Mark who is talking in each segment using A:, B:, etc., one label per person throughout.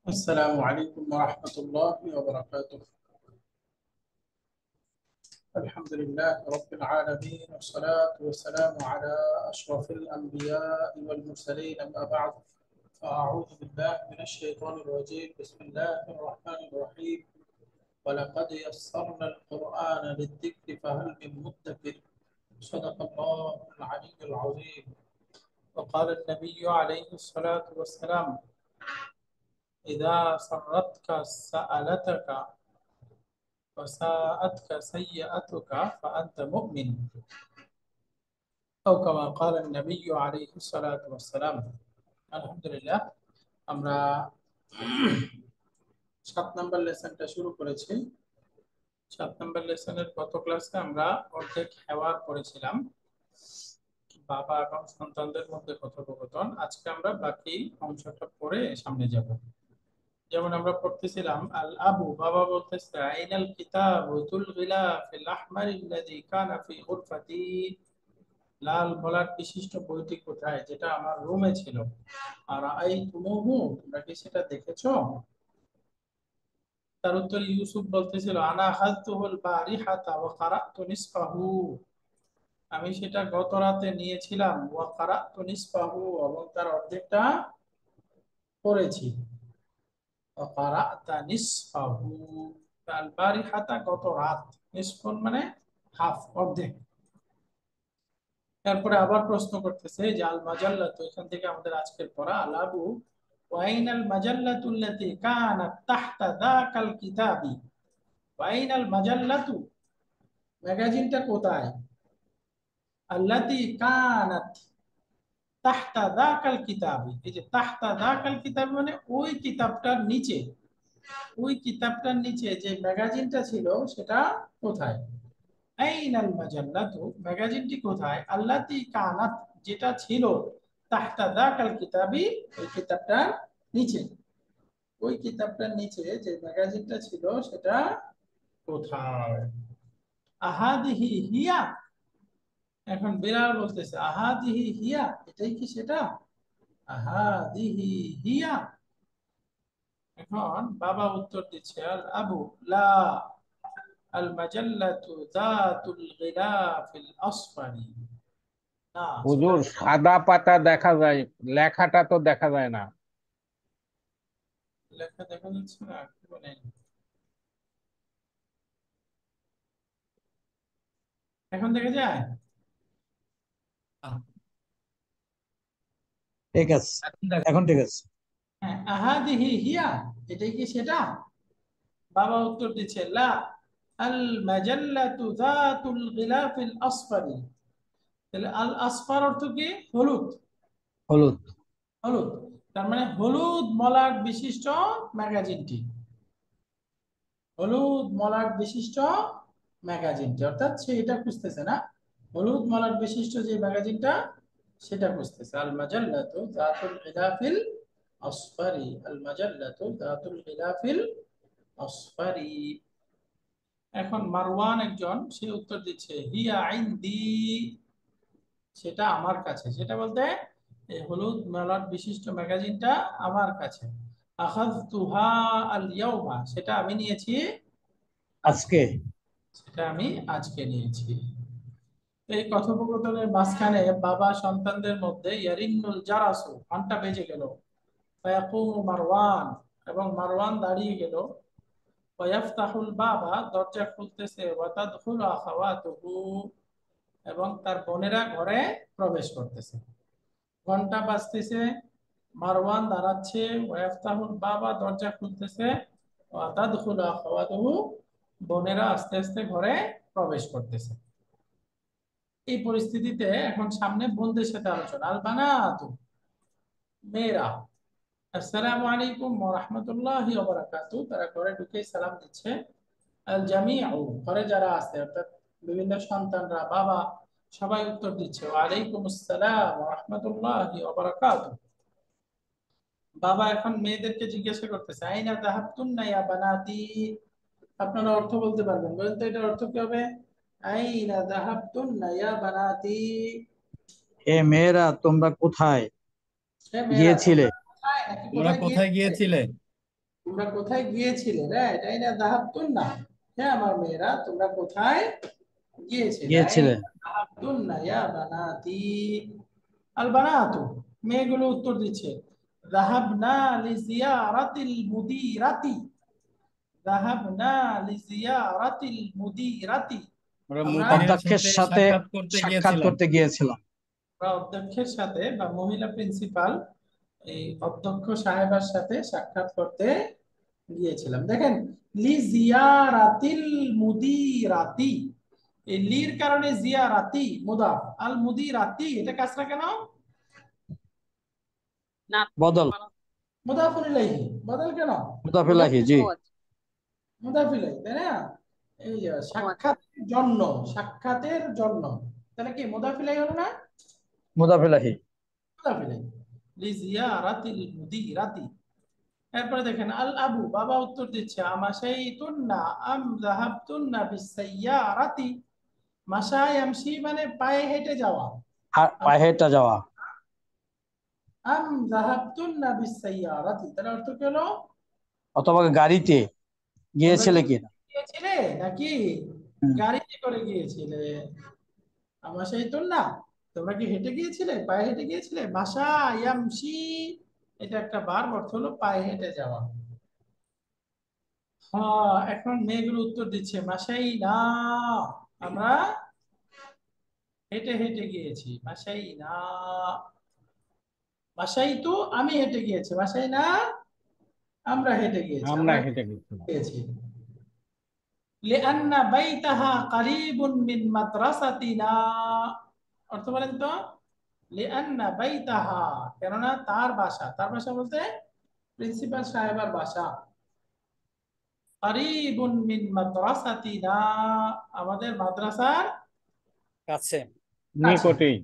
A: السلام عليكم ورحمة الله وبركاته. الحمد لله رب العالمين والصلاة والسلام على أشرف الأنبياء والمرسلين، أما بعد، فأعوذ بالله من الشيطان الرجيم. بسم الله الرحمن الرحيم. ولقد يسرنا القرآن للذكر فهل من مدكر. صدق الله العلي العظيم. وقال النبي عليه الصلاة والسلام: إذا سرتك سألتك وساءتك سيئتك فأنت مؤمن، أو كما قال النبي عليه الصلاة والسلام. আলহামদুলিল্লাহ, আমরা 7 নম্বর লেসনটা শুরু করেছি। 7 নম্বর লেসনের গত ক্লাসে আমরা অর্ধেক হেওয়ার করেছিলাম, বাবা এবং সন্তানদের মধ্যে কথোপকথন। আজকে আমরা বাকি অংশটা পড়ে সামনে যাব। যেমন আমরা পড়তেছিলাম, আল আবু, বাবা বলতেছে, আইনাল কিতাবু তুল গিলাফিল আহমারিল্লাযী কানা ফি গুরফাতি, লাল মলাট বিশিষ্ট বইটি কোথায়, যেটা আমার রুমে ছিল। আর আই তুমুহু, তোমরা কি সেটা দেখেছো? তার উত্তর ইউসুফ বলতেছিল, আনা হাযতুহুল বারিহাতা ওয়া কারাতু নিসফাহু, আমি সেটা গত রাতে নিয়েছিলাম, ওয়া কারাতু নিসফাহু, এবং তার অর্ধেকটা পড়েছি। ওয়া কারাতা নিসফাহু, আল বারিহাতা গত রাত, নিসফুন মানে হাফ, অর্ধেক। তারপরে আবার প্রশ্ন করতেছে যে আল মাজাল্লাতু, এখান থেকে আমাদের আজকের পড়া, আল আবু ওয়াইনাল মাজাল্লাতু আল্লাতী কানাত তাহতা যাকাল কিতাবি, ওয়াইনাল মাজাল্লাতু, ম্যাগাজিনটা কোথায়, আল্লাতী কানাত তাহতা যাকাল কিতাবি, এই যে তাহতা যাকাল কিতাবি মানে ওই কিতাবটার নিচে, ওই কিতাবটার নিচে যে ম্যাগাজিনটা ছিল সেটা কোথায়। আইনাল মাজাল্লাতু, ম্যাগাজিনটি কোথায়, আল্লাতী কানাত, যেটা ছিল, তাহতা যাকাল কিতাবি, ওই কিতাবটার নিচে, ওই কিতাবটার নিচে যে ম্যাগাজিনটা ছিল সেটা কোথায়। আহাদিহি হিয়া, এখন বিড়াল বলতেছে আহাদিহি হিয়া, এটাই কি সেটা, আহাদিহি হিয়া। এখন বাবা উত্তর দিচ্ছে, আল আবু লা, আল মাজাল্লাতু যাতুল গিলাফিল আসফারি, না সেটা
B: হুজুর, সাদা পাতা দেখা যায়, লেখাটা তো দেখা যায় না।
A: লেখা দেখা যাচ্ছে না, কি বলেন? এখন দেখা যায়?
C: ঠিক আছে,
B: এখন দেখো।
C: এখন ঠিক আছে।
A: হ্যাঁ, আহাদিহি হিয়া, এটাই কি সেটা। বাবা উত্তর দিচ্ছে, লা, আল মাজাল্লাতু যাতুল গিলাফিল আসফারি। তাহলে আল আসফার অর্থ কি, হলুদ,
C: হলুদ।
A: হলুদ। তার মানে হলুদ মলাট বিশিষ্ট ম্যাগাজিনটি, হলুদ মলাট বিশিষ্ট ম্যাগাজিনটি, অর্থাৎ সে এটা খুঁজতেছে না, হলুদ মলাট বিশিষ্ট যে ম্যাগাজিনটা সেটা খুঁজতেছে। আল মাজাল্লাতু যাতুল গিলাফিল আসফারি, আল মাজাল্লাতু যাতুল গিলাফিল আসফারি। এখন মারওয়ান একজন, সে উত্তর দিচ্ছে, হিয়া ইনদি, সেটা আমার কাছে, সেটা বলতে এই হলুদ মলাট বিশিষ্ট ম্যাগাজিনটা আমার কাছে। আখাযতুহা আল ইয়াওমা, সেটা আমি নিয়েছি আজকে,
C: আজকে
A: সেটা আমি আজকে নিয়েছি। এই কথোপকথনের মাঝখানে বাবা সন্তানদের মধ্যে ইয়ারিন্নুল জারাসু, ঘন্টা বেজে গেল। ফায়াকুমু মারওয়ান, এবং মারওয়ান দাঁড়িয়ে গেল। ওয়াফতাহুল বাবা, দরজা খুলতেছে। ওয়াতাদখুলু আখাওয়াতুহু, এবং তার বোনেরা ঘরে প্রবেশ করতেছে। ঘন্টা বাজতেছে, মারওয়ান দাঁড়াচ্ছে, ওয়াফতাহুল বাবা, দরজা খুলতেছে, ওয়াতাদখুলু আখাওয়াতুহু, বোনেরা আস্তে আস্তে ঘরে প্রবেশ করতেছে। এই পরিস্থিতিতে এখন সামনে বোনদের সাথে আলোচনা, আল বানাতু, মেয়েরা, আসসালামু আলাইকুম ওয়া রাহমাতুল্লাহি ওয়া বারাকাতুহু, তারা ঘরে ঢুকে সালাম দিচ্ছে। আল জামিউ, ঘরে যারা আছে অর্থাৎ বিভিন্ন সন্তানরা, বাবা, সবাই উত্তর দিচ্ছে, ওয়া আলাইকুম আসসালাম ওয়া রাহমাতুল্লাহি ওয়া বারাকাতুহু। বাবা এখন মেয়েদেরকে জিজ্ঞাসা করতেছে, আইনা যাহাবতুন্না ইয়া বানাতি, আপনারা অর্থ বলতে পারবেন, বলেন তো এটার অর্থ কি হবে। আইনা যাহাবতুন্না ইয়া বানাতি,
C: এ মেয়েরা, তোমরা কোথায়
A: হে মেয়েরা,
C: গিয়েছিলে?
A: তোমরা কোথায় নাকি
B: তোমরা
A: কোথায়
B: কোথায়
A: গিয়েছিলে।
B: গিয়েছিলে?
A: তোমরা কোথায় গিয়েছিলে রে, তাই না? যাহাবতুন্না, হ্যাঁ আমার মেয়েরা তোমরা কোথায় গিয়েছিলে? আইনা
C: গিয়েছিলে।
A: যাহাবতুন্না ইয়া বানাতি। আল বানাতু, মেয়েগুলো উত্তর দিচ্ছে যাহাবনা লিজিয়ারাতিল মুদিরাতি। যাহাবনা লিজিয়ারাতিল মুদিরাতি,
D: আমরা
A: আমরা
D: মুদিরের
C: অধ্যক্ষের
D: সাথে
C: সাথে
D: সাক্ষাৎ করতে
C: সাক্ষাৎ
D: গিয়েছিলাম।
C: করতে গিয়েছিলাম।
A: অধ্যক্ষের সাথে বা মহিলা প্রিন্সিপাল, এই অধ্যক্ষ সাহেবের সাথে সাক্ষাৎ করতে গিয়েছিলাম। দেখেন, লি জিয়ারাতিল মুদিরাতি, এই লির কারণে জিয়ারাতি মুদাফ, আল মুদিরাতি এটা কাছরা কেন?
E: না
C: বদল।
A: মুদাফুন ইলাইহি, বদল কেন?
C: মুদাফ ইলাইহি, জি।
A: মুদাফ ইলাইহি, তাই না? এই যে সাক্ষাতের জন্য, সাক্ষাতের জন্য, তাহলে কি মুদাফ ইলাইহি হলো না?
C: মুদাফ ইলাইহি।
A: মুদাফ ইলাইহি, লি জিয়ারাতিল মুদিরাতি। এরপরে দেখেন আল আবু, বাবা উত্তর দিচ্ছে আমাশাইতুন্না আম যাহাবতুন্না বিসাইয়ারাতি। মাশা ইয়ামশি মানে পায়ে হেঁটে যাওয়া,
C: পায়ে হেঁটে যাওয়া।
A: আম যাহাবতুন্না বিসাইয়ারাতি, তাহলে অর্থ কি হলো?
C: অথবা গাড়িতে
A: তোমরা
C: গিয়েছিলে
A: কি
C: কিনা।
A: গিয়েছিলে নাকি
C: হুম।
A: গাড়িতে করে গিয়েছিলে? আমাশাইতুন্না, তোমরা কি হেঁটে গিয়েছিলে, পায়ে হেঁটে গিয়েছিলে? মাশা ইয়ামশি, এটা একটা ভার্ব, অর্থ হলো পায়ে হেঁটে যাওয়া। হ্যাঁ, এখন মেয়েগুলো উত্তর দিচ্ছে মাসাই না, আমরা হেঁটে হেঁটে গিয়েছি। মাসাই না, মাসাই তো আমি হেঁটে গিয়েছি, মাসাই না আমরা হেঁটে গিয়েছি,
B: আমরা
A: আমরা
B: হেঁটে গেছিলাম।
A: গিয়েছি। লিআন্না বাইতাহা কারিবুন মিন মাদ্রাসাতিনা, অর্থ বলেন তো? লিআন্না বাইতাহা, কেননা তার বাসা, তার বাসা বলতে প্রিন্সিপাল সাহেবের বাসা। কারিবুন মিন মাদ্রাসাতিনা, আমাদের মাদ্রাসার
D: কাছে।
A: কাছে,
B: নিকটেই।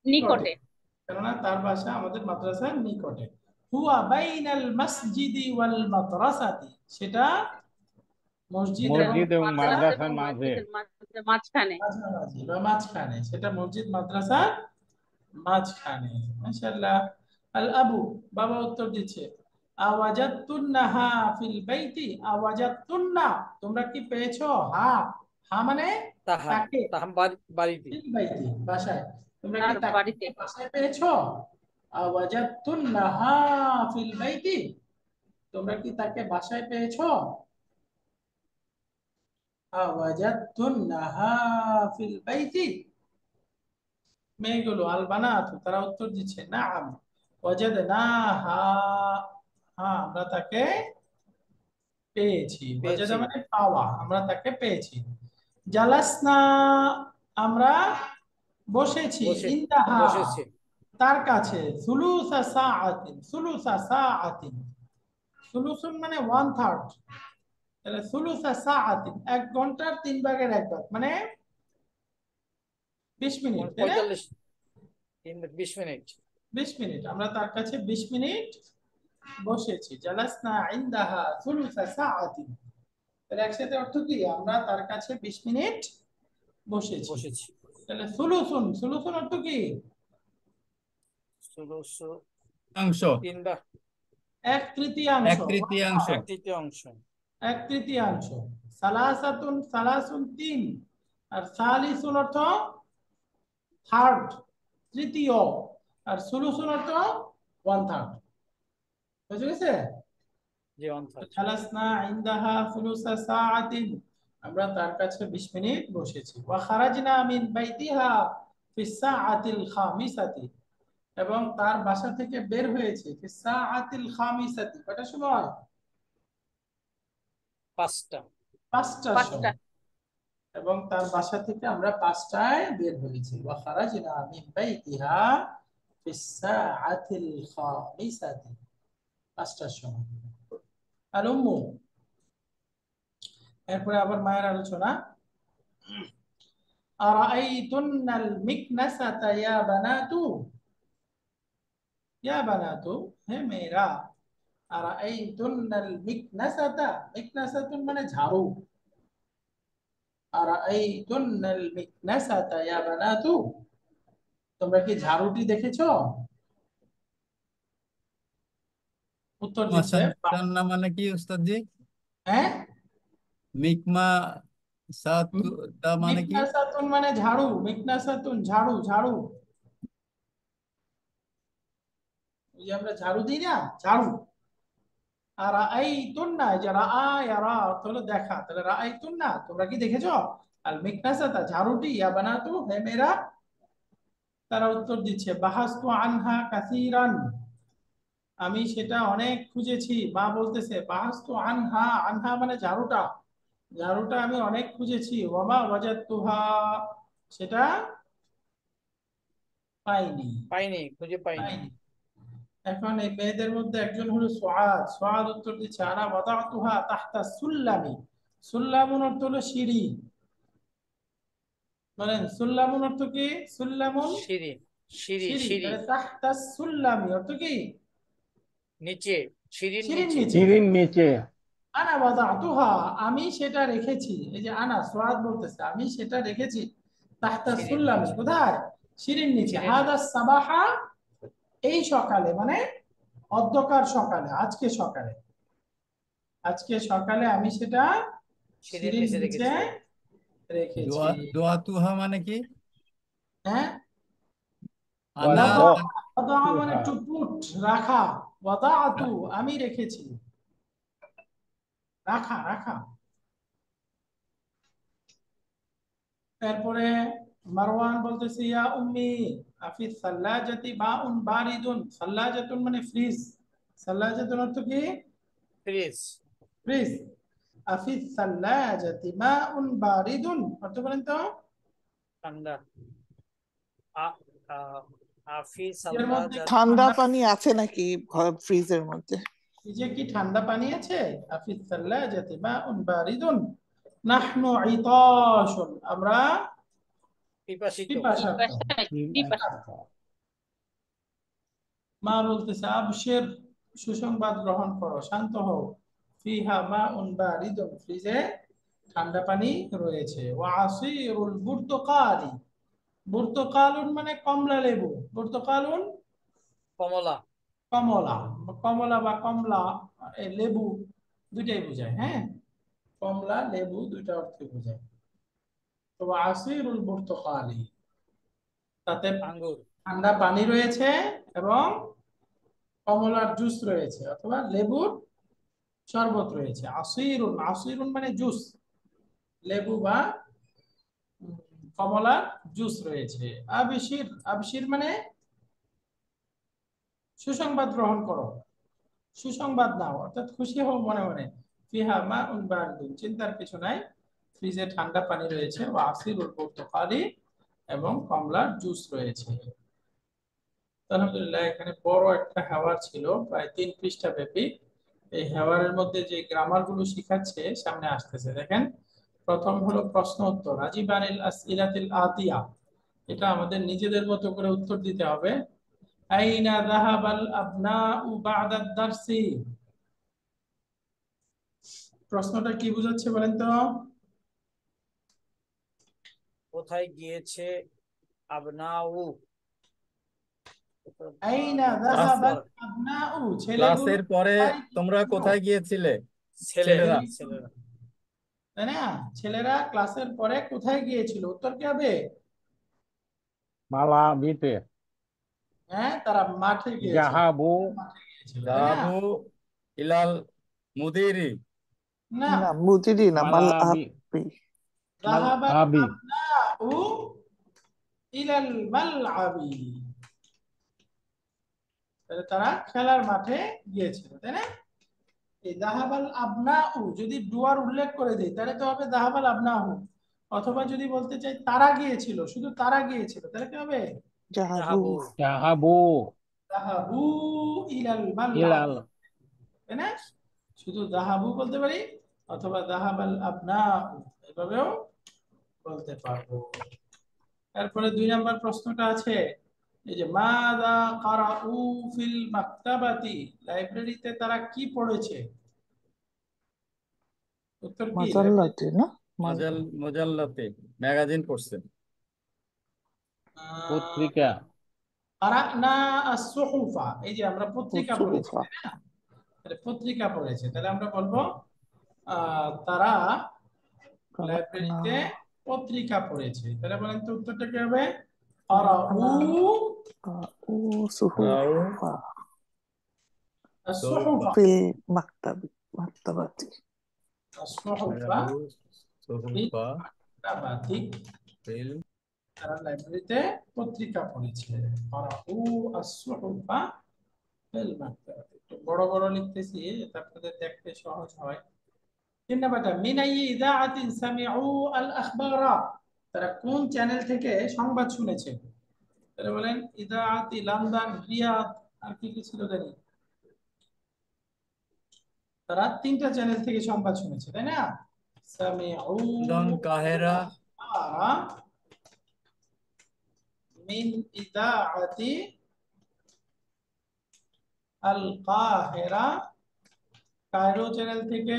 E: নিকটে।
A: কেননা তার বাসা আমাদের মাদ্রাসার নিকটে। হুয়া বাইনাল মসজিদি ওয়াল মাদ্রাসাতি, সেটা মসজিদ এবং
B: মসজিদ এবং
E: মাদ্রাসা এবং
B: মাদ্রাসার মাঝে।
E: মসজিদের মাঝখানে।
A: মাঝামাঝি বা মাঝখানে, সেটা মসজিদ মাদ্রাসার মাঝখানে। মাশাআল্লাহ। আল আবু, বাবা উত্তর দিচ্ছে আওয়াজাতুন্নাহা ফিল বাইতি। আওয়াজাতুন্না, তোমরা কি পেয়েছো? হা, হা মানে
D: তাহা,
A: তাকে,
D: তাহা বাড়িতে।
A: ফিল বাইতি বাসায়, তোমরা কি
E: তার
A: তাকে
E: বাড়িতে।
A: বাসায় পেয়েছো? আওয়াজাতুন্নাহা ফিল বাইতি, তোমরা কি তাকে বাসায় পেয়েছো? আওয়াজাতুন্নাহা ফিল বাইতি। মেয়েগুলো আল বানাত, তারা উত্তর দিচ্ছে নাআম ওয়াজাদনাহা, হ্যাঁ আমরা তাকে পেয়েছি। ওয়াজাদা
D: পেয়েছি।
A: মানে পাওয়া, আমরা তাকে পেয়েছি। জালাসনা, আমরা বসেছি। ইনদাহা,
D: বসেছি।
A: তার কাছে। সুলুসা সাআতিন, সুলুসা সাআতিন, সুলুসুন মানে ওয়ান থার্ড, তাহলে সুলুসা সাআতিন 1 ঘন্টার 3 ভাগের 1 ভাগ, মানে 20 মিনিট, তাই না?
D: 45, 20 মিনিট।
A: 20 মিনিট, আমরা তার কাছে 20 মিনিট বসেছি। জালাসনা ইনদাহা সুলুসা সাআতিন, তাহলে একসাথে অর্থ কি? আমরা তার কাছে 20 মিনিট বসেছি।
D: বসেছি।
A: তাহলে সুলুসুন, সুলুসুন অর্থ কি?
D: অংশ।
A: 1/3।
D: 1/3। 1/3।
A: 1/3। সালাসাতুন, সালাসুন 3, আর সালিসুন অর্থ থার্ড, তৃতীয়, আর সুলুসুন অর্থ 1/3। বুঝে গেছে?
D: জি, 1/3।
A: জালাসনা ইনদাহা সুলুসা সাআতিন, আমরা তার কাছে 20 মিনিট বসেছি। ওয়া খারাজনা মিন বাইতিহা ফিস সাআতিল খামিসাতি, এবং তার বাসা থেকে বের হয়েছে ফিস সাআতিল খামিসাতি, কয়টার সময়?
D: 5টা।
A: 5টার
E: 5টা।
A: সময়। এবং তার বাসা থেকে আমরা 5টায় বের হয়েছি। ওয়া খারাজনা মিন বাইতিহা ফিস সাআতিল খামিসাতি, 5টার সময়। আর উম্মু, এরপরে আবার মায়ের আলোচনা। আরাআইতুন্নাল মিকনাসাতা ইয়া বানাতু, ইয়া বানাতু, হে মেয়েরা। আরাআইতুন্নাল মিকনাসাতা, মিকনাসাতুন মানে ঝাড়ু। আরাআইতুন্নাল মিকনাসাতা ইয়া বানাতু, তোমরা কি ঝাড়ুটি দেখেছো? উত্তর দিচ্ছে
D: মাসান্না মানে কি উস্তাদ জি?
A: হ্যাঁ,
D: মিকমা সাতুটা মানে কি?
A: মিকনাসাতুন মানে ঝাড়ু, মিকনাসাতুন ঝাড়ু, ঝাড়ু, ওই যে আমরা ঝাড়ু দিই না, ঝাড়ু। আর রাআইতুন না, এই যে রাআ ইয়ারা অর্থ হলো দেখা, তাহলে রাআইতুন না, তোমরা কি দেখেছো? আল মিকনাসাতা ঝাড়ুটি, ইয়া বানাতু হে মেয়েরা। তারা উত্তর দিচ্ছে বাহাস্তু আনহা কাসীরান, আমি সেটা অনেক খুঁজেছি। মা বলতেছে বাহাস্তু আনহা, আনহা মানে ঝাড়ুটা, ঝাড়ুটা আমি অনেক খুঁজেছি। ওয়ামা ওয়াজাদতুহা, সেটা পাইনি,
D: পাইনি, খুঁজে পাইনি।
A: পাইনি। এখন এই মেয়েদের মধ্যে একজন হলো সুআদ, সুআদ উত্তর দিচ্ছে আনা ওয়াদাতুহা তাহতা সুল্লামি, সুল্লামুন অর্থ হলো সিঁড়ি, বলেন সুল্লামুন অর্থ কি? সুল্লামুন
D: সিঁড়ি, সিঁড়ি,
A: সিঁড়ি,
D: সিঁড়ি,
A: তাহলে তাহতা সুল্লামি অর্থ কি?
D: নিচে, সিঁড়ির
A: সিঁড়ির
D: নিচে।
A: নিচে।
B: সিঁড়ির নিচে।
A: আনা ওয়াদাতুহা, আমি সেটা রেখেছি। এই যে আনা, সুআদ বলতেছে আমি সেটা রেখেছি তাহতা
D: সিঁড়ির
A: সুল্লামি,
D: নিচে,
A: কোথায়? সিঁড়ির নিচে।
D: সিঁড়ির
A: হাদা
D: নিচে।
A: সাবাহা, এই সকালে মানে অধ্যকার সকালে, আজকে সকালে, আজকে সকালে আমি সেটা
D: সিঁড়ির
A: সিঁড়ির
D: নিচে
A: নিচে
D: রেখেছি।
A: রেখেছি।
D: দোয়াতুহা মানে কি?
A: হ্যাঁ,
D: আনা
A: ওয়াদা,
B: ওয়াদা
A: ওয়াদা মানে
B: তুহা।
A: টু পুট, রাখা, ওয়াদাআতু আমি রেখেছি, রাখা, রাখা। তারপরে মারওয়ান বলতেছে ইয়া উম্মি আফি সাল্লাজাতি বাউন বারিদুন, সাল্লাজাতুন মানে ফ্রিজ, সাল্লাজাতুন অর্থ কি?
D: Fridge,
A: fridge. আফি সাল্লাজাতি মাউন বারিদুন অর্থ বলেন তো?
D: ঠান্ডা। আ- আ- আফি
A: এর মধ্যে
D: সাল্লাজাত,
F: ঠান্ডা
A: ঠান্ডা,
F: পানি আছে নাকি ফ্রিজের মধ্যে?
A: ফ্রিজে কি ঠান্ডা পানি আছে? আফি সাল্লাজাতি মাউন বারিদুন নাহনু ইতাশুন, আমরা
D: পিপাসিত।
A: পিপাসার্ত।
E: পিপাসা।
A: মা বলতেছে আবশির, সুসংবাদ গ্রহণ করো, শান্ত হও। ফিহা মাউন বারিদুন, ফ্রিজে ঠান্ডা পানি রয়েছে। ওয়া আসিরুল বুর্তুকালি, বুর্তুকালুন মানে কমলা লেবু, বুর্তুকালুন
D: কমলা,
A: কমলা, কমলা বা কমলা, এই লেবু দুইটাই বোঝায়, হ্যাঁ, কমলা লেবু দুইটা অর্থে বোঝায়। তো আসিরুল বুর্তুকালি, তাতে
D: আঙ্গুর,
A: ঠান্ডা পানি রয়েছে এবং কমলার জুস রয়েছে অথবা লেবুর শরবত রয়েছে। আসিরুন, আসিরুন মানে জুস, লেবু বা কমলার জুস রয়েছে। আবশির, আবশির মানে সুসংবাদ গ্রহণ করো, সুসংবাদ নাও, অর্থাৎ খুশি হও মনে মনে। ফিহা মাউন বারিদুন, চিন্তার কিছু নাই, ফ্রিজে ঠান্ডা পানি রয়েছে। ওয়া আসিরুল বুর্তুকালি, এবং কমলার জুস রয়েছে। আলহামদুলিল্লাহ, এখানে বড় একটা হেওয়ার ছিল, প্রায় 3 পৃষ্ঠা ব্যাপী। এই হেওয়ারের মধ্যে যে গ্রামার গুলো শিখাচ্ছে সামনে আসতেছে, দেখেন। প্রথম হলো প্রশ্ন উত্তর, আজিবানিল আসইলাতিল আতিয়া, এটা আমাদের নিজেদের মতো করে উত্তর দিতে হবে। আইনা যাহাবাল আবনাউ বা'দা দারসি, প্রশ্নটা কি বোঝাচ্ছে বলেন তো?
D: কোথায় গিয়েছে আবনাউ?
A: আইনা
D: ক্লাস
A: যাহাবাল
D: পর,
A: আবনাউ, ছেলেগুলো
G: ক্লাসের পরে
A: কোথায়
G: তোমরা
A: গিয়েছিল?
G: কোথায় গিয়েছিলে?
D: ছেলেরা,
G: ছেলেরা।
D: ছেলেরা।
A: তাই না, ছেলেরা ক্লাসের পরে কোথায় গিয়েছিল, উত্তর কি হবে?
B: মালা বিতে।
A: হ্যাঁ, তারা মাঠে গিয়েছিল,
B: জাহাবু।
A: মাঠে গিয়েছিল, তাই না?
G: যাহাবু ইলাল মুদিরি।
A: না,
F: না মুদিরি না, মাল
B: মালাবি।
F: আপি। মাল
A: যাহাবাল
B: আবি।
A: আবনাউ ইলাল মালআবি, তাহলে তারা খেলার মাঠে গিয়েছিল, তাই না? এই যাহাবাল আবনাউ যদি ডুয়ার উল্লেখ করে দেই তাহলে তো হবে যাহাবাল আবনাহু, অথবা যদি বলতে চাই তারা গিয়েছিল, শুধু তারা গিয়েছিল, তাহলে কি হবে?
F: জাহাবু।
D: জাহাবু,
B: জাহাবু
A: যাহাবু ইলাল মালআবি,
B: ইলাল।
A: তাই না? শুধু যাহাবু বলতে পারি, অথবা যাহাবাল আবনাউ এভাবেও বলতে পারবো। তারপরে 2 নম্বর প্রশ্নটা আছে, এই যে মাযা কারাউ ফিল মাকতাবাতি, লাইব্রেরিতে তারা কি পড়েছে? উত্তর কি?
F: মাজাল্লাতে না, মাল
G: মোজাল্লাতে ম্যাগাজিন পড়ছে।
B: পত্রিকা।
A: কারানা আস-সুহুফা, এই যে আমরা পত্রিকা পড়েছি,
F: সুহুফা।
A: তাই না? তাহলে পত্রিকা পড়েছে, তাহলে আমরা বলবো তারা লাইব্রেরিতে পত্রিকা পড়েছে। তাহলে বলেন তো উত্তরটা কি হবে? قرأوا
F: صحف
A: الصحف
F: في المكتب مكتبة
A: الصحف
G: সুহুফা
A: في
G: ফিল
A: তারা লাইব্রেরিতে পত্রিকা পড়েছে। قرأوا الصحف في المكتبة। একটু বড় বড় লিখতেছি যাতে আপনাদের দেখতে সহজ হয়। 3 নাম্বারটা মিন আই ইযাআতিন সামিউ আল আখবারা, তারা কোন চ্যানেল থেকে সংবাদ শুনেছে? তাহলে বলেন ইযাআতি লন্ডন, রিয়াদ, আর কি কি ছিল জানি। তারা 3টা চ্যানেল থেকে সংবাদ শুনেছে, তাই না? সামিউ
G: লন্ডন, কাহেরা,
A: আখবারা মিন ইযাআতি আল কাহিরা, কায়রো চ্যানেল থেকে,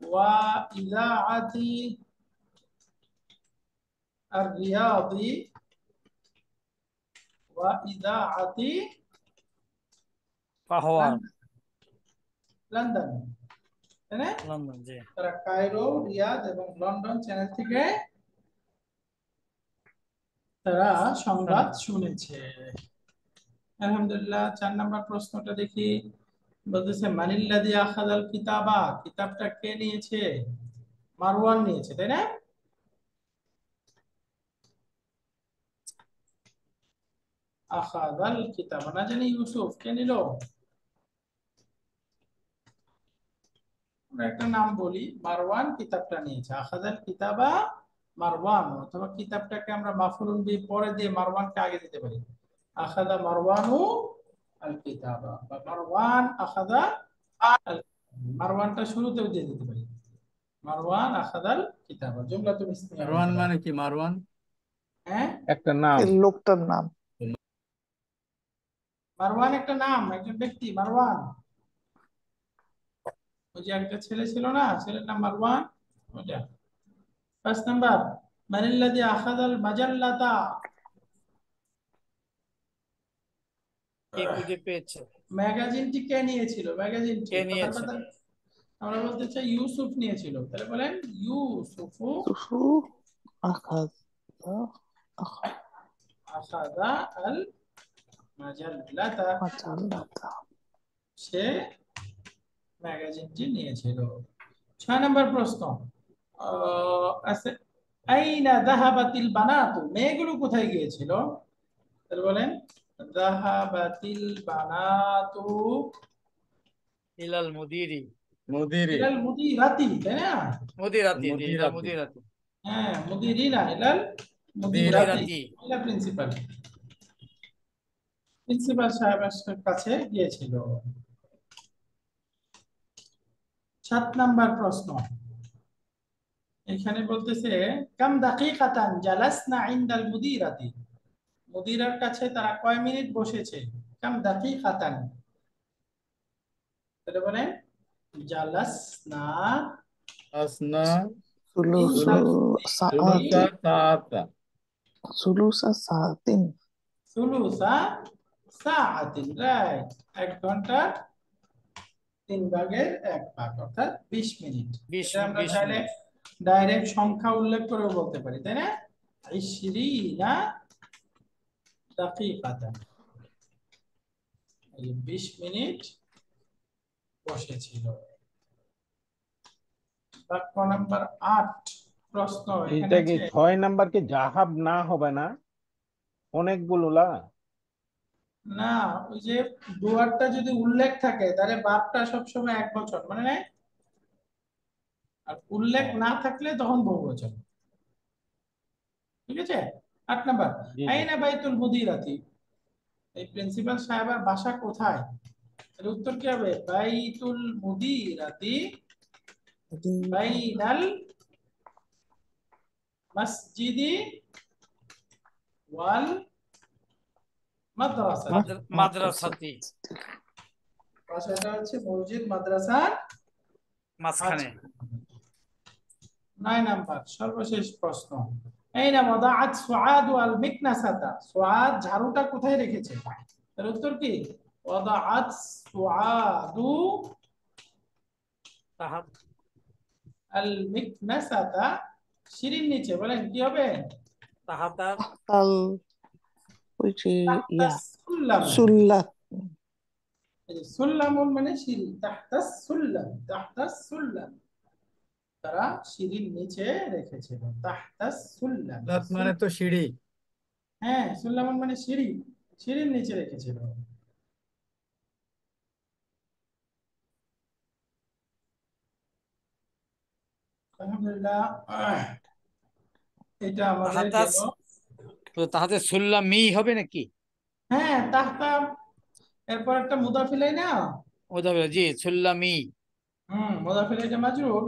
A: ওয়া ইযাআতি আর রিয়াদি, ওয়া ইযাআতি
D: পাহওয়ার
A: লন্ডন, তাই না?
D: লন্ডন, জি।
A: তারা কায়রো, রিয়াদ এবং লন্ডন চ্যানেল থেকে তারা সংবাদ শুনেছে। আলহামদুলিল্লাহ। 4 নাম্বার প্রশ্নটা দেখি, বলতেছে মানিল্লাযী আখাযাল কিতাবা, কিতাবটা কে নিয়েছে? মারওয়ান নিয়েছে, তাই না? আখাযাল কিতাবা না জানি ইউসুফ, কে নিল? আমরা একটা নাম বলি, মারওয়ান কিতাবটা নিয়েছে। আখাযাল কিতাবা মারওয়ান, অথবা কিতাবটাকে আমরা মাফউলুন বিহি পরে দিয়ে মারওয়ানকে আগে দিতে পারি। আখাযা মারওয়ানু আল কিতাবা, বা মারওয়ান আখাযা আল, মারওয়ানটা শুরুতেও দিয়ে দিতে পারি। মারওয়ান আখাযাল কিতাবা জুমলাতুল ইসমিয়া।
G: মারওয়ান মানে কি? মারওয়ান
A: হ্যাঁ,
B: একটা নাম।
F: এই লোকটার নাম।
A: মারওয়ান একটা নাম, একজন ব্যক্তি মারওয়ান। ওই যে একটা ছেলে ছিল না, ছেলের নাম মারওয়ান, ওটা। 5 নাম্বার মানিল্লাযী আখাযাল মাজাল্লাতা,
D: কে খুঁজে পেয়েছে?
A: ম্যাগাজিনটি কে নিয়েছিল? ম্যাগাজিনটি
D: কে
A: কথার
D: নিয়েছে?
A: কথা আমরা বলতে চাই ইউসুফ নিয়েছিল, তাহলে বলেন ইউসুফু
F: সুফু আখাযা
A: আখাযা আল মাজাল্লাতা,
F: মাজাল্লাতা।
A: সে ম্যাগাজিনটি নিয়েছিল। 6 নম্বর প্রশ্ন আছে, আইনা যাহাবাতিল বানাতু, মেয়েগুলো কোথায় গিয়েছিল? তাহলে বলেন যাহাবাতিল বানাতু
D: ইলাল মুদিরি,
G: মুদিরি
A: ইলাল মুদিরাতি, তাই না?
D: মুদিরাতি, জি, ইলাল
G: মুদিরাতি
D: মুদিরাতি,
A: হ্যাঁ, মুদিরিনা ইলাল মুদিরাতি,
D: মুদিরাতি।
A: ইলা প্রিন্সিপাল, প্রিন্সিপাল সাহেবের কাছে গিয়েছিল। 7 নাম্বার প্রশ্ন, এখানে বলতেছে কাম দাকিকাতান জালাসনা ইনদাল মুদিরাতি, মুদিরার কাছে তারা কয় মিনিট বসেছে? কাম দাকিকাতান, তাহলে বলেন জালাসনা
G: আসনা
F: সুলুসু
G: সুলুসা
F: সাআতিন
G: সাআতা
F: সুলুসা সাআতিন
A: সুলুসা সাআতিন, রাইট। 1 ঘন্টা 3 ভাগের 1 ভাগ, অর্থাৎ 20 মিনিট।
D: 20
A: এটা আমরা
D: 20
A: চাইলে
D: মিনিট।
A: ডাইরেক্ট সংখ্যা উল্লেখ করেও বলতে পারি, তাই না? 20 দাকিকাতান, এই 20 মিনিট বসেছিল। বাক্য নাম্বার 8 প্রশ্ন, এখানে
B: এটা কি
A: আছে
B: 6 নাম্বার কি জাহাব না হবে না? অনেকগুলো লা।
A: না, ওই যে ডুয়ারটা যদি উল্লেখ থাকে তাহলে ভার্বটা সবসময় 1 বচন, মানে নাই? আর উল্লেখ না থাকলে তখন বহুবচন, ঠিক আছে? 8 নাম্বার
B: জি জি।
A: আইনা বাইতুল মুদিরাতি, এই প্রিন্সিপাল সাহেবের বাসা কোথায়? এর উত্তর কি হবে? বাইতুল মুদিরাতি বাইনাল মসজিদি ওয়াল মাদ্রাসা।
D: মাদ্রাসাতি,
A: বাসাটা হচ্ছে মসজিদ মাদ্রাসার
D: মাঝখানে।
A: 9 নাম্বার সর্বশেষ প্রশ্ন, আইনা ওয়াদাআত সুআদ আল মিকনাসাতা, সুআদ ঝাড়ুটা কোথায় রেখেছে? এর উত্তর কি? ওয়াদাআত সুআদু
D: তাহাত
A: আল মিকনাসাতা, সিঁড়ির নিচে বলেন কি হবে?
D: তাহাতার
F: তাল ওই যে
A: তাহতাস সুল্লাম।
F: সুল্লাত
A: এই যে সুল্লামুন মানে সিঁড়ি, তাহতাস সুল্লাম, তাহতাস সুল্লাম, তারা সিঁড়ির নিচে রেখেছিল, তাহতাস সুল্লাম।
G: লাত মানে তো সিঁড়ি।
A: হ্যাঁ, সুল্লামুন মানে সিঁড়ি, সিঁড়ির নিচে রেখেছিল। আলহামদুলিল্লাহ, এটা আমাদের
D: তাহাতাস
A: গেল।
D: তাহাতে সুল্লাম মি হবে নাকি?
A: হ্যাঁ, তাহতা, এরপর একটা মুদাফ ইলাইহি না?
D: জি সুল্লামি।
A: মুদাফ ইলাইহি মাজরুর।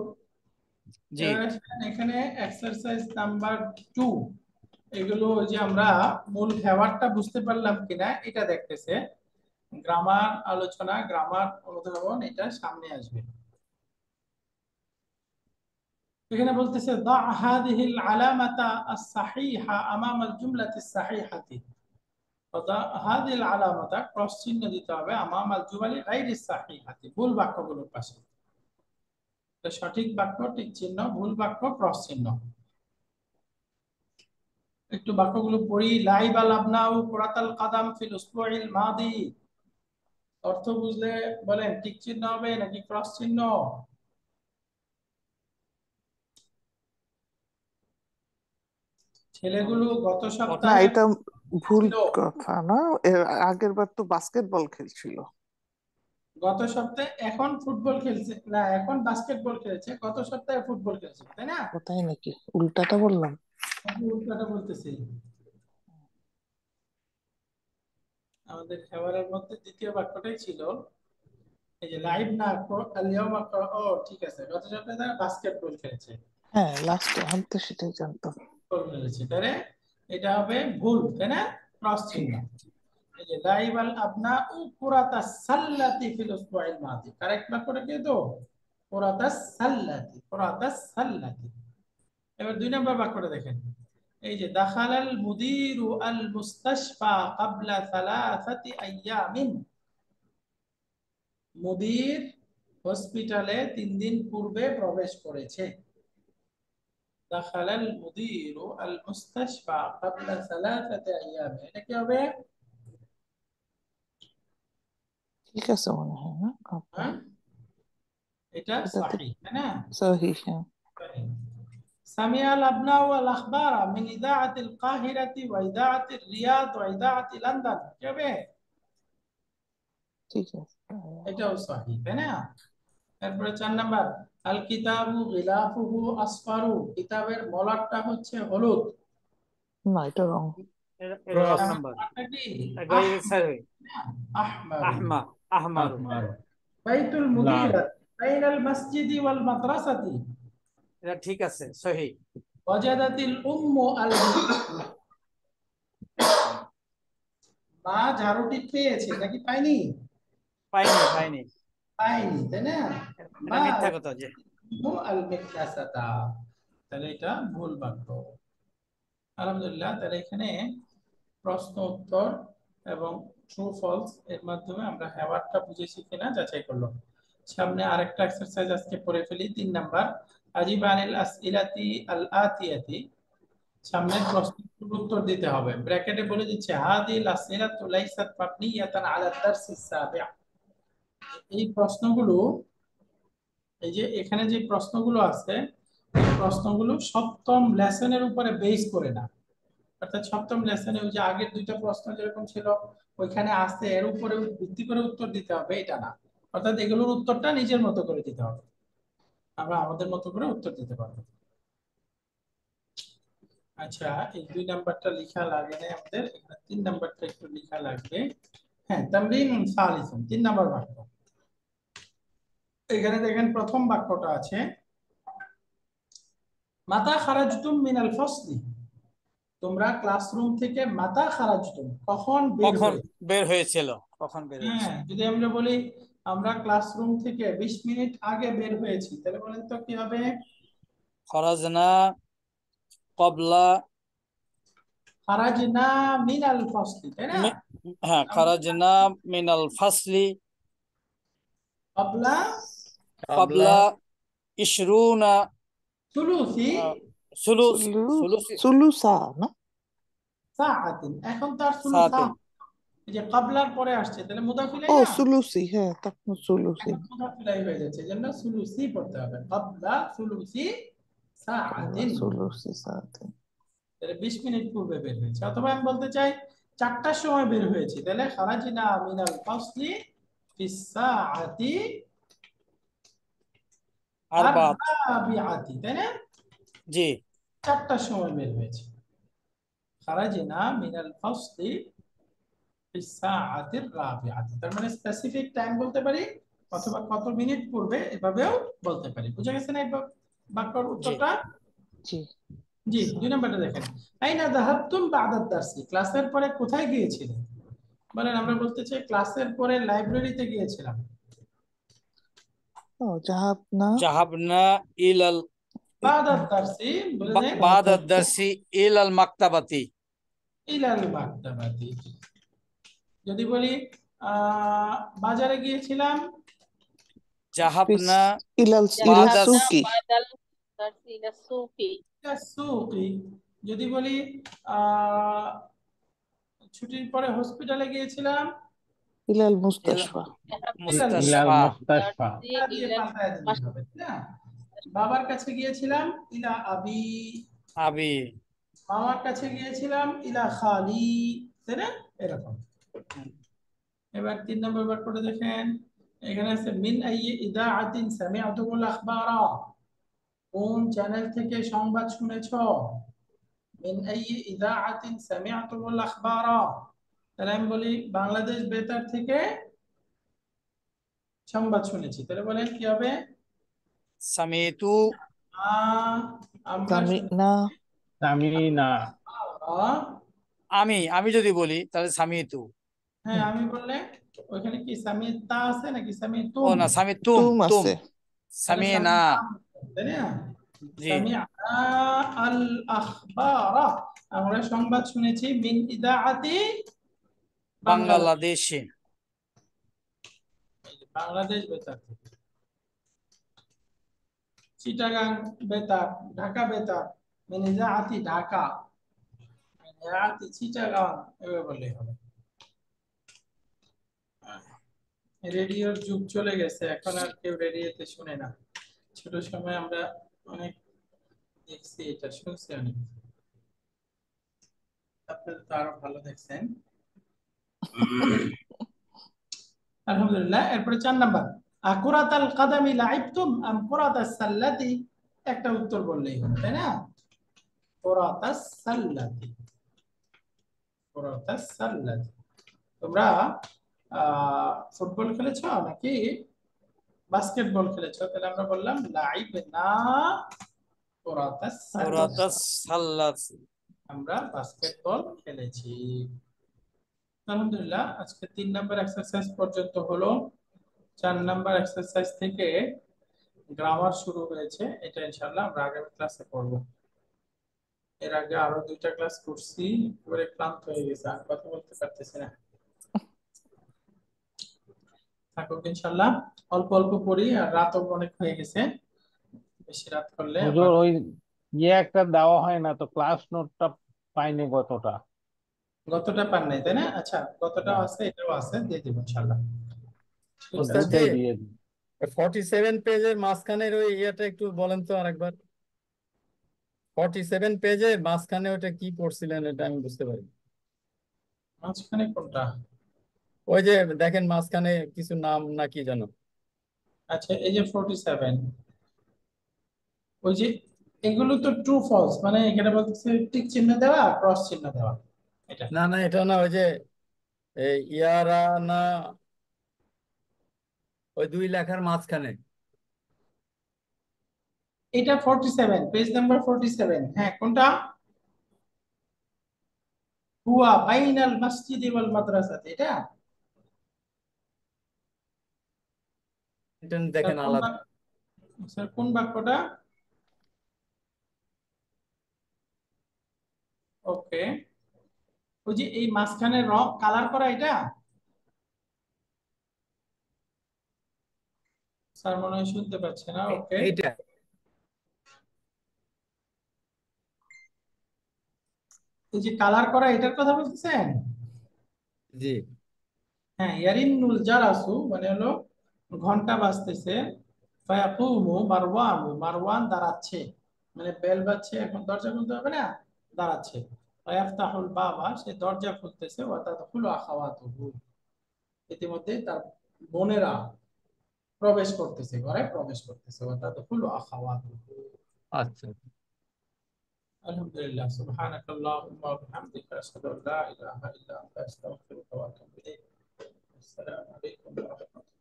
D: জি
A: এবার আসেন এখানে এক্সারসাইজ নাম্বার 2, এগুলো ওই যে আমরা মূল হেওয়ারটা বুঝতে পারলাম কিনা এটা দেখতেছে। গ্রামার আলোচনা, গ্রামার অনুধাবন এটা সামনে আসবে। এখানে বলতেছে দা হাদিহিল আলামাতা আস-সাহিহা আমামাল জুমলাতিস সাহিহাতি। দা হাদিল আলামাতা, ক্রস চিহ্ন দিতে হবে, আমামাল জুমালি গায়রিস সাহিহাতি, ভুল বাক্যগুলোর পাশে। এটা সঠিক বাক্য টিক চিহ্ন, ভুল বাক্য ক্রস চিহ্ন। একটু বাক্যগুলো পড়ি। লাইব আল আবনাউ কুরাতাল কাদাম ফিল উসবুইল মাদি। অর্থ বুঝলে বলেন টিক চিহ্ন হবে নাকি ক্রস চিহ্ন? ছেলেগুলো গত
F: না,
A: সপ্তাহে
F: এটা ভুল
A: ছিল,
F: কথা না। এর আগের বার তো বাস্কেটবল খেলছিল।
A: গত সপ্তাহে এখন ফুটবল খেলছে না, এখন বাস্কেটবল খেলছে, গত সপ্তাহে ফুটবল খেলছে, তাই না?
F: কোথায় নাকি উল্টাটা বললাম?
A: আমি উল্টাটা বলতেছি। আমাদের খেলোয়াড়ের মধ্যে দ্বিতীয় বাক্যটাই ছিল এই যে লাইভ না আলিয়ামা, ও ঠিক আছে, গত সপ্তাহে তারা বাস্কেটবল খেলেছে,
F: হ্যাঁ, লাস্টে আমি তো সেটাই জানতাম।
A: ফুটবল খেলেছে, তাহলে এটা হবে ভুল, তাই না? ক্রস চিহ্ন। এই যে লাইব আল আবনাউ কুরাতাস সাল্লাতি ফিল উসবুইল মাদি, কারেক্ট বাক্যটা কি? তো কুরাতাস সাল্লাতি, কুরাতাস সাল্লাতি। এবার 2 নম্বর বাক্যটা দেখেন। এই যে দাখালাল মুদিরু আল মুস্তাশফা ক্বাবলা 3 আইয়ামিন। মুদির হসপিটালে 3 দিন পূর্বে প্রবেশ করেছে। দাখালাল মুদিরু আল মুস্তাশফা ক্বাবলা 3 আইয়ামিন, এটা কি হবে?
F: ঠিক আছে মনে হয় না আপনার?
A: হ্যাঁ, এটা
F: এটাতে
A: সহিহ, তাই না?
F: সহিহ। হ্যাঁ,
A: সহিহ। سمع الأبناء والأخبار من إذاعة القاهرة وإذاعة الرياض وإذاعة لندن، কি হবে?
F: ঠিক আছে।
A: এটাও সহিহ, তাই না? তারপরে 4 নাম্বার, আল কিতাবু গিলাফুহু আসফারু, কিতাবের মলাটটা হচ্ছে হলুদ।
F: না, এটা রং।
D: এটা
G: Cross.
D: 10 নম্বর।
A: মলাটটা কি?
D: গায়রে সাহি
A: আহমারু।
D: আহমা আহমারু।
A: বাইতুল মুদিরাত বাইনাল মসজিদি ওয়াল মাদ্রাসাতি,
D: এটা ঠিক আছে, সহি।
A: ওয়াজাদাতিল উম্মু আল মা ঝাড়ুটি পেয়েছে নাকি পায়নি?
D: পাইনি পাইনি,
A: পায়নি, তাই না?
D: এটা মিথ্যা কথা। যে
A: আল মিকনাসাতা, তাহলে এটা ভুল বাক্য। আলহামদুলিল্লাহ, তাহলে এখানে প্রশ্ন উত্তর এবং ট্রু ফলস এর মাধ্যমে আমরা হ্যাওয়ার্ডটা বুঝেছি কিনা যাচাই করলাম। সামনে আরেকটা এক্সারসাইজ আজকে পড়ে ফেলি, 3 নাম্বার। আজিব আনিল আসইলাতি আল আতিয়াতি, সামনের প্রশ্নের উত্তর দিতে হবে। ব্র্যাকেটে বলে দিচ্ছে হাদিল আসইলাতু লাইসাত মাবনিয়াতান আলা দারসিস সাবিআ। এই প্রশ্নগুলো, এই যে এখানে যে প্রশ্নগুলো আছে, এই প্রশ্নগুলো সপ্তম লেসনের উপরে বেস করে না। অর্থাৎ সপ্তম লেসনে ওই যে আগের 2টা প্রশ্ন যেরকম ছিল ওইখানে আসতে এর উপরে ভিত্তি করে উত্তর দিতে হবে, এটা না। অর্থাৎ এগুলোর উত্তরটা নিজের মতো করে দিতে হবে, আমরা আমাদের মতো করে উত্তর দিতে পারবো। আচ্ছা, এই 2 নাম্বারটা লেখা লাগে না আমাদের, এখানে 3 নাম্বারটা একটু লেখা লাগবে। হ্যাঁ, তামরিনুন সালিসুন, 3 নাম্বার বাক্য। এখানে দেখেন প্রথম বাক্যটা আছে মাতা খারাজতুম মিনাল ফাসলি, তোমরা ক্লাসরুম থেকে মাতা খারাজতুম, কখন বের
D: কখন
A: হয়েছে?
D: বের হয়েছিল, কখন বের হয়েছে?
A: হ্যাঁ, যদি আমরা বলি আমরা ক্লাসরুম থেকে 20 মিনিট আগে বের হয়েছি, তাহলে বলেন তো কি হবে?
D: খরাজনা কবলা
A: খারাজনা মিনাল ফাসলি, তাই না?
D: হ্যাঁ খরাজনা মিনাল ফাসলি
A: ক্বাবলা
D: ক্বাবলা ইশরুনা
A: সুলুসি
D: সুলুসি
F: সুলুসা না
A: সাআতিন। এখন তার সুলুসা
D: সাতিন
A: এই যে ক্বাবলার পরে আসছে, তাহলে মুদাফিলাই
F: ও
A: না,
F: সুলুসি, হ্যাঁ তখন সুলুসি।
A: এখন মুদাফিলাই হয়ে যাচ্ছে, এজন্য সুলুসি পড়তে হবে, ক্বাবলা সুলুসি সাআতিন।
F: সুলুসি সাথে।
A: তাহলে 20 মিনিট পূর্বে বের হয়েছে, অথবা আমি বলতে চাই 4টার সময় বের হয়েছে, তাহলে খারাজিনা মিনাল ফাসলি ফিস সাআতি
D: আরবাত
A: আর-রাবিআতি, তাই না?
D: জি
A: 4টার সময় বের হয়েছে। খারাজিনা মিনাল ফাসলি ফিস সাআতি আর-রাবিআতি, তার মানে স্পেসিফিক টাইম বলতে পারি অথবা কত মিনিট পূর্বে, এভাবেও বলতে পারি। বুঝা গেছে না এই বাক্যর উত্তরটা?
F: জি
A: জি। 2 নম্বরটা দেখেন, আইনা যাহাবতুম বা'দা দারসি, ক্লাসের পরে কোথায় গিয়েছিলেন? বলেন, আমরা বলতে চাই ক্লাসের পরে লাইব্রেরিতে গিয়েছিলাম।
F: ও জাহাবনা
D: জাহাবনা ইলাল
A: বা'দা দারসি বলে দেন
D: বাদাদ দারসি ইলাল মাকতাবাতি
A: ইলাল মাকতাবাতি। যদি বলি বাজারে গিয়েছিলাম,
D: জাহাবনা
F: ইলাল
D: বাদাস
F: সুকি।
E: বাদাল দারসি ইলা সুকি।
A: ইলা সুকি। যদি বলি আহ ছুটির পরে হসপিটালে গিয়েছিলাম,
F: ইলাল মুস্তাশফা।
B: ইলাল
D: মুস্তাশফা
B: মুস্তাশফা।
A: ইলা দিয়ে পাল্টায় দিতে হবে, তাই না? বাবার কাছে গিয়েছিলাম, ইলা আবি।
D: আবি
A: মামার কাছে গিয়েছিলাম, ইলা খালি, তাই না? এরকম। এবার 3 নম্বর বাক্যটা দেখেন, এখানে আছে মিন আইয়ি ইদাআতিন সামি'তুমুল আখবারা, কোন চ্যানেল থেকে সংবাদ শুনেছো? মিন আইয়ি ইদাআতিন সামি'তুমুল আখবারা, তাহলে আমি বলি বাংলাদেশ বেতার থেকে সংবাদ শুনেছি, তাহলে বলেন কি হবে?
D: সামিতু
A: আমরা
F: সামি'না
B: সামিনা।
D: আমি যদি বলি তাহলে সামিতু
A: হ্যাঁ, আমি বললে ওইখানে কি সামিতা আছে নাকি
D: ও
A: সামিতুম?
D: না সামিতুম
F: তুম
D: তুম
F: আছে।
A: তাহলে
D: সামিনা
A: তাই না?
D: জি
A: সামি'না আল আখবারা, আমরা সংবাদ শুনেছি মিন ইদাআতি বাংলাদেশ,
D: বাংলাদেশে
A: বাংলাদেশ বেতার থেকে। চিটাগাং বেতার, ঢাকা বেতার, মিন ইদাআতি ঢাকা, মিন ইদাআতি চিটাগাং, এভাবে বললেই হবে। রেডিওর যুগ চলে গেছে, এখন আর কেউ রেডিওতে শুনে না। ছোট সময় আমরা অনেক দেখছি, এটা শুনছি অনেক। আপনারা তো আরো ভালো দেখছেন। আলহামদুলিল্লাহ। এরপরে 4 নাম্বার, কুরাতাল কাদামি লাইবতুম আম কুরাতাস সাল্লাতি, একটা উত্তর বললেই হবে, তাই না? কুরাতাস সাল্লাতি, কুরাতাস সাল্লাতি। তোমরা ফুটবল খেলেছো নাকি বাস্কেটবল খেলেছো? তাহলে আমরা বললাম লাইবনা কুরাতাস সাল্লাতি,
D: কুরাতাস সাল্লাত
A: আমরা বাস্কেটবল খেলেছি। আলহামদুলিল্লাহ, আজকে 3 নাম্বার এক্সারসাইজ পর্যন্ত হলো। 4 নাম্বার এক্সারসাইজ থেকে গ্রামার শুরু হয়েছে, এটা ইনশাআল্লাহ আমরা আগামী ক্লাসে করব। এর আগে আরো 2টা ক্লাস করছি, এবারে ক্লান্ত হয়ে গেছে, আর কথা বলতে পারতেছি না। থাকুক ইনশাআল্লাহ, অল্প অল্প পড়ি, আর রাতও অনেক হয়ে গেছে, বেশি রাত করলে
B: হুজুর ওই একটা দেওয়া হয় না তো, ক্লাস নোটটা পাইনি গতটা।
A: গতটা পান নাই, তাই না? আচ্ছা, গতটা
B: না,
A: আছে, এটাও আছে, দিয়ে দিব ইনশাআল্লাহ। ঠিক আছে?
G: ওস্তাদ জি,
B: ওটাই দিয়ে দিন।
G: 47 পেজের মাঝখানের ওই ইয়েটা একটু বলেন তো আরেকবার। 47 পেজের মাঝখানে ওটা কি পড়ছিলেন, এটা আমি বুঝতে পারি।
A: মাঝখানে কোনটা?
G: ওই যে দেখেন মাঝখানে কিছু নাম না কি যেন।
A: আচ্ছা, এই যে 47, ওই যে এগুলো তো ট্রু ফলস, মানে এখানে বলতেছে টিক চিহ্ন দেওয়া, ক্রস চিহ্ন দেওয়া, এটা।
G: না না, এটা না, ওই যে এই ইয়ারা না, ওই দুই লেখার মাঝখানে।
A: এটা 47, পেজ নাম্বার 47। হ্যাঁ, কোনটা? হুয়া বাইনাল মসজিদি ওয়াল মাদ্রাসাতি, এটা।
G: এটা
A: স্যার
G: দেখেন
A: কোন
G: আলাদা।
A: স্যার কোন বাক্যটা? ওকে, ওই যে এই মাঝখানে রং কালার করা এটা স্যার মনে হয় শুনতে পাচ্ছে না। ওকে,
G: এইটা
A: এই যে কালার করা এটার কথা বলতেছেন?
G: জি
A: হ্যাঁ, ইয়ারিন্নুল জারাসু মানে হলো ঘন্টা বাজতেছে, ফায়াকুমু মারওয়ানু মারওয়ান দাঁড়াচ্ছে, মানে বেল বাজছে, এখন দরজা খুলতে হবে না, দাঁড়াচ্ছে। ফায়াফতাহুল বাবা, সে দরজা খুলতেছে, ওয়া তাদখুলু আখাওয়াতুহু, ইতিমধ্যে তার বোনেরা প্রবেশ করতেছে, ঘরে প্রবেশ করতেছে, ওয়া তাদখুলু আখাওয়াতুহু।
G: আচ্ছা
A: আলহামদুলিল্লাহ, সুবহানাকাল্লাহুম্মা ওয়া বিহামদিকা আশহাদু আল্লা ইলাহা ইল্লা আনতা আস্তাগফিরুকা ওয়া আতুবু ইলাইক। আসসালামু আলাইকুম ওয়া রাহমাতুল্লাহ।